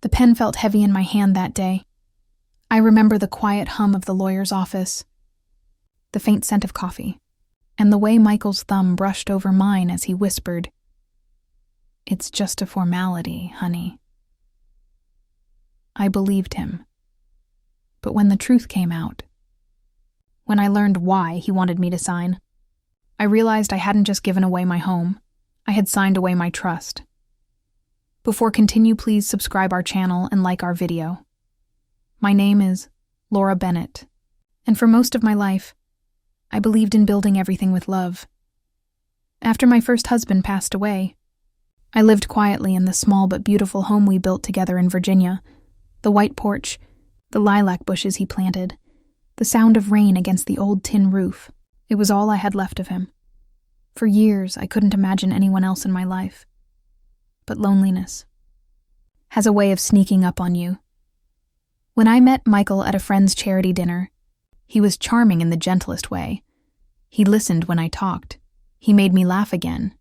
The pen felt heavy in my hand that day. I remember the quiet hum of the lawyer's office, the faint scent of coffee, and the way Michael's thumb brushed over mine as he whispered, "It's just a formality, honey." I believed him. But when the truth came out, when I learned why he wanted me to sign, I realized I hadn't just given away my home, I had signed away my trust. Before continue, please subscribe our channel and like our video. My name is Laura Bennett, and for most of my life, I believed in building everything with love. After my first husband passed away, I lived quietly in the small but beautiful home we built together in Virginia. The white porch, the lilac bushes he planted, the sound of rain against the old tin roof. It was all I had left of him. For years, I couldn't imagine anyone else in my life. But loneliness has a way of sneaking up on you. When I met Michael at a friend's charity dinner, he was charming in the gentlest way. He listened when I talked. He made me laugh again.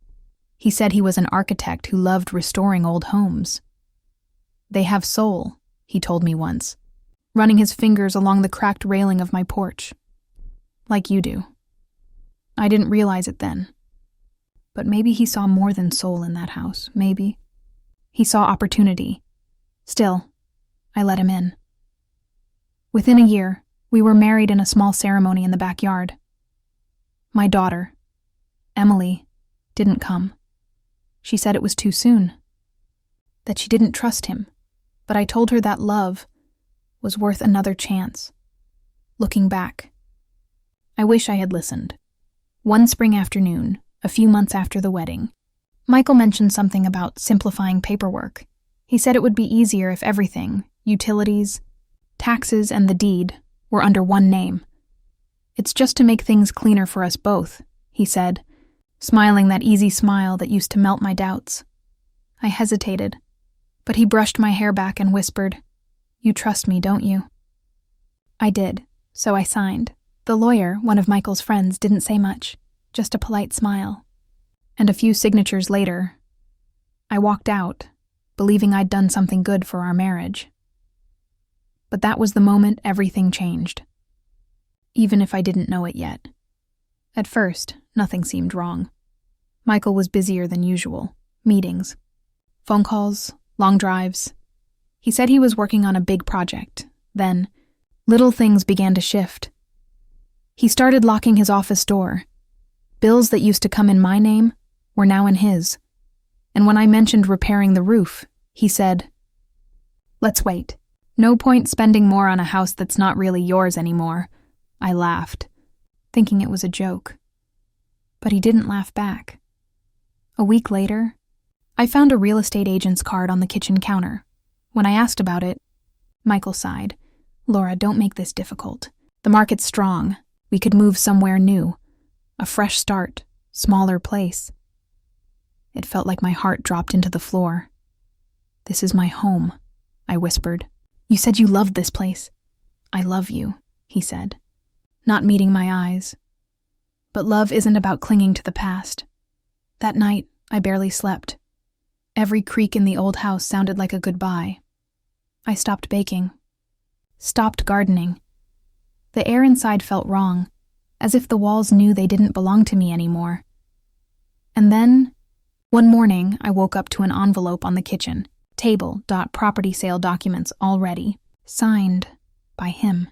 He said he was an architect who loved restoring old homes. "They have soul," he told me once, running his fingers along the cracked railing of my porch. "Like you do." I didn't realize it then. But maybe he saw more than soul in that house, maybe. He saw opportunity. Still, I let him in. Within a year, we were married in a small ceremony in the backyard. My daughter, Emily, didn't come. She said it was too soon, that she didn't trust him, but I told her that love was worth another chance. Looking back, I wish I had listened. One spring afternoon, a few months after the wedding, Michael mentioned something about simplifying paperwork. He said it would be easier if everything, utilities, taxes, and the deed, were under one name. "It's just to make things cleaner for us both," he said, smiling that easy smile that used to melt my doubts. I hesitated, but he brushed my hair back and whispered, "You trust me, don't you?" I did, so I signed. The lawyer, one of Michael's friends, didn't say much, just a polite smile. And a few signatures later, I walked out, believing I'd done something good for our marriage. But that was the moment everything changed, even if I didn't know it yet. At first, nothing seemed wrong. Michael was busier than usual. Meetings, phone calls, long drives. He said he was working on a big project. Then, little things began to shift. He started locking his office door. Bills that used to come in my name were now in his. And when I mentioned repairing the roof, he said, "Let's wait. No point spending more on a house that's not really yours anymore." I laughed, thinking it was a joke. But he didn't laugh back. A week later, I found a real estate agent's card on the kitchen counter. When I asked about it, Michael sighed. "Laura, don't make this difficult. The market's strong. We could move somewhere new. A fresh start, smaller place." It felt like my heart dropped into the floor. "This is my home," I whispered. "You said you loved this place." "I love you," he said, not meeting my eyes. But love isn't about clinging to the past. That night, I barely slept. Every creak in the old house sounded like a goodbye. I stopped baking, stopped gardening. The air inside felt wrong, as if the walls knew they didn't belong to me anymore. And then, one morning, I woke up to an envelope on the kitchen table. Property sale documents all ready, signed by him.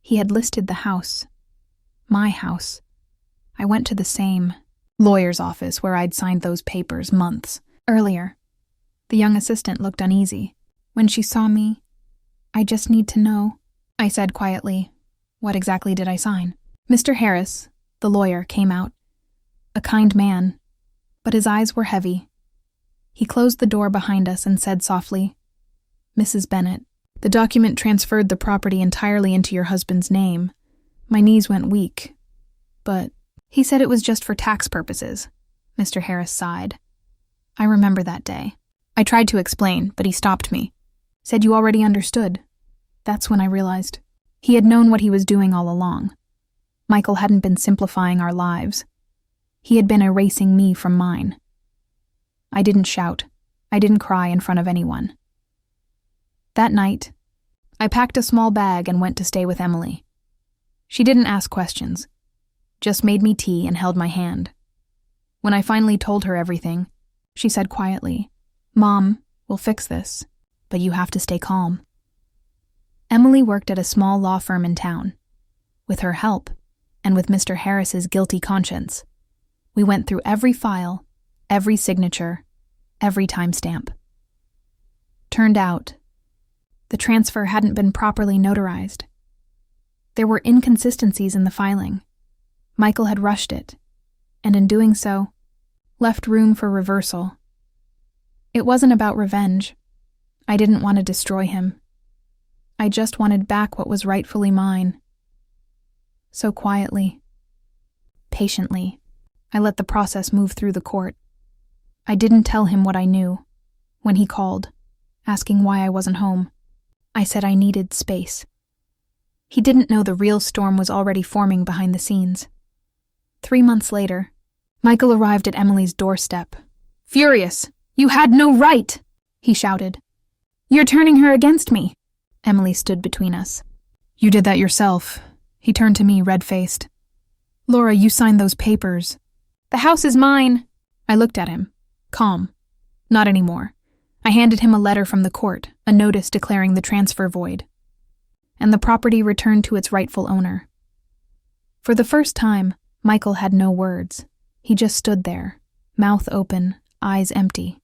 He had listed the house, my house. I went to the same lawyer's office where I'd signed those papers months earlier. The young assistant looked uneasy. When she saw me, "I just need to know," I said quietly. "What exactly did I sign?" Mr. Harris, the lawyer, came out. A kind man, but his eyes were heavy. He closed the door behind us and said softly, "Mrs. Bennett, the document transferred the property entirely into your husband's name. My knees went weak, but..." "He said it was just for tax purposes," Mr. Harris sighed. I remember that day. I tried to explain, but he stopped me. Said you already understood. That's when I realized. He had known what he was doing all along. Michael hadn't been simplifying our lives. He had been erasing me from mine. I didn't shout. I didn't cry in front of anyone. That night, I packed a small bag and went to stay with Emily. She didn't ask questions, just made me tea and held my hand. When I finally told her everything, she said quietly, "Mom, we'll fix this, but you have to stay calm." Emily worked at a small law firm in town. With her help, and with Mr. Harris's guilty conscience, we went through every file, every signature, every timestamp. Turned out, the transfer hadn't been properly notarized. There were inconsistencies in the filing. Michael had rushed it, and in doing so, left room for reversal. It wasn't about revenge. I didn't want to destroy him. I just wanted back what was rightfully mine. So quietly, patiently, I let the process move through the court. I didn't tell him what I knew. When he called, asking why I wasn't home, I said I needed space. He didn't know the real storm was already forming behind the scenes. 3 months later, Michael arrived at Emily's doorstep. "Furious! You had no right!" he shouted. "You're turning her against me." Emily stood between us. "You did that yourself." He turned to me, red-faced. "Laura, you signed those papers." "The house is mine." I looked at him, calm. Not anymore. I handed him a letter from the court, a notice declaring the transfer void, and the property returned to its rightful owner. For the first time, Michael had no words. He just stood there, mouth open, eyes empty.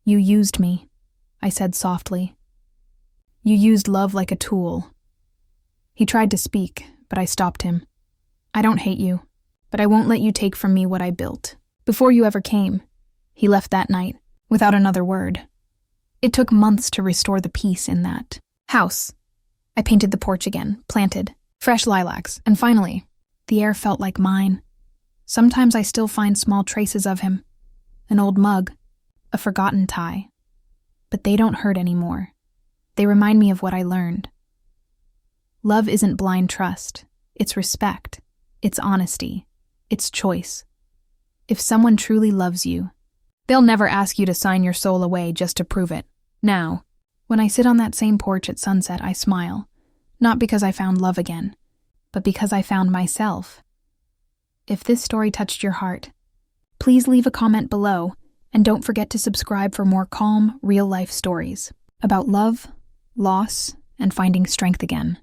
"You used me," I said softly. "You used love like a tool." He tried to speak, but I stopped him. "I don't hate you, but I won't let you take from me what I built. Before you ever came." He left that night, without another word. It took months to restore the peace in that house. I painted the porch again, planted fresh lilacs, and finally, the air felt like mine. Sometimes I still find small traces of him. An old mug, a forgotten tie. But they don't hurt anymore. They remind me of what I learned. Love isn't blind trust. It's respect. It's honesty. It's choice. If someone truly loves you, they'll never ask you to sign your soul away just to prove it. Now, when I sit on that same porch at sunset, I smile. Not because I found love again, but because I found myself. If this story touched your heart, please leave a comment below, and don't forget to subscribe for more calm, real-life stories about love, loss, and finding strength again.